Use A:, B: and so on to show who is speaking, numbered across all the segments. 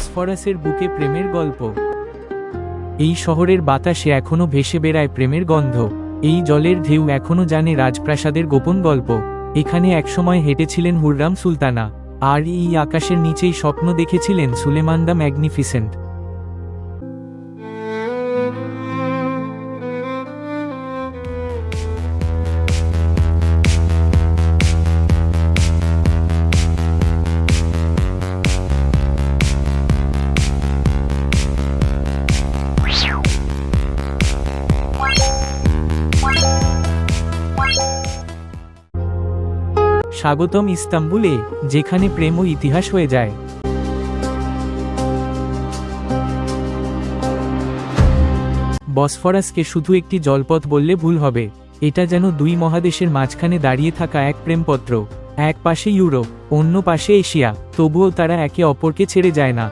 A: বসফরাসের বুকে প্রেমের গল্প। এই শহরের বাতাসে এখনো ভেসে বেড়ায় প্রেমের গন্ধ। এই জলের ঢেউ এখনো জানে রাজপ্রাসাদের গোপন গল্প। এখানে একসময় হেঁটেছিলেন হুররাম সুলতানা, আর এই আকাশের নিচেই স্বপ্ন দেখেছিলেন সুলেমান দ্য ম্যাগনিফিসেন্ট। স্বাগতম ইস্তাম্বুলে, যেখানে প্রেম ও ইতিহাস হয়ে যায়। বসফরাসকে শুধু একটি জলপথ বললে ভুল হবে। এটা যেন দুই মহাদেশের মাঝখানে দাঁড়িয়ে থাকা এক প্রেমপত্র। এক পাশে ইউরোপ, অন্য পাশে এশিয়া, তবুও তারা একে অপরকে ছেড়ে যায় না।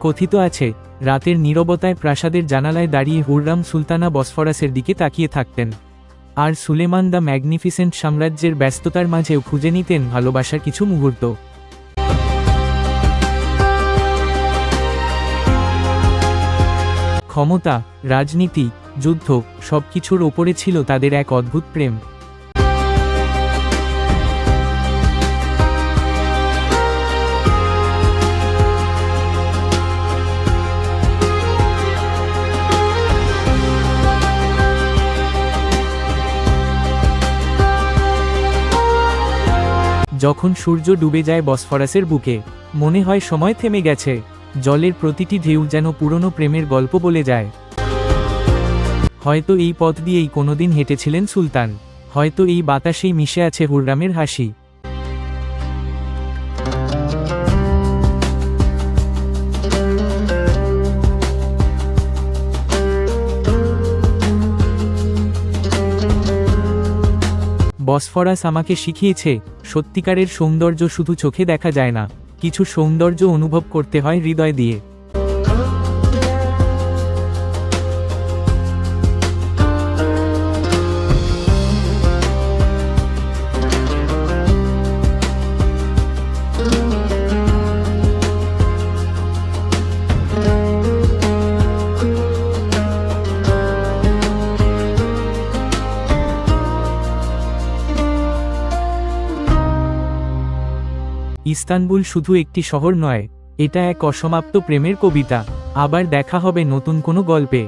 A: কথিত আছে, রাতের নীরবতায় প্রাসাদের জানালায় দাঁড়িয়ে হুররাম সুলতানা বসফরাসের দিকে তাকিয়ে থাকতেন, আর সুলেমান দ্য ম্যাগনিফিসেন্ট সাম্রাজ্যের ব্যস্ততার মাঝেও খুঁজে নিতেন ভালোবাসার কিছু মুহূর্ত। ক্ষমতা, রাজনীতি, যুদ্ধ, সবকিছুর ওপরে ছিল তাদের এক অদ্ভুত প্রেম। যখন সূর্য ডুবে যায় বসফরাসের বুকে, মনে হয় সময় থেমে গেছে। জলের প্রতিটি ঢেউ যেন পুরনো প্রেমের গল্প বলে যায়। হয়তো এই পথ দিয়েই কোনোদিন হেঁটেছিলেন সুলতান, হয়তো এই বাতাসেই মিশে আছে হুররামের হাসি। বসফরাস আমাকে শিখিয়েছে, সত্যিকারের সৌন্দর্য শুধু চোখে দেখা যায় না, কিছু সৌন্দর্য অনুভব করতে হয় হৃদয় দিয়ে। ইস্তানবুল শুধু একটি শহর নয়, এটা এক অসমাপ্ত প্রেমের কবিতা। আবার দেখা হবে নতুন কোনো গল্পে।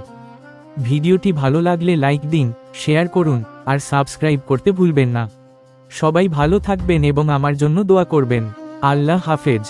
A: ভিডিওটি ভালো লাগলে লাইক দিন, শেয়ার করুন, আর সাবস্ক্রাইব করতে ভুলবেন না। সবাই ভালো থাকবেন এবং আমার জন্য দোয়া করবেন। আল্লাহ হাফেজ।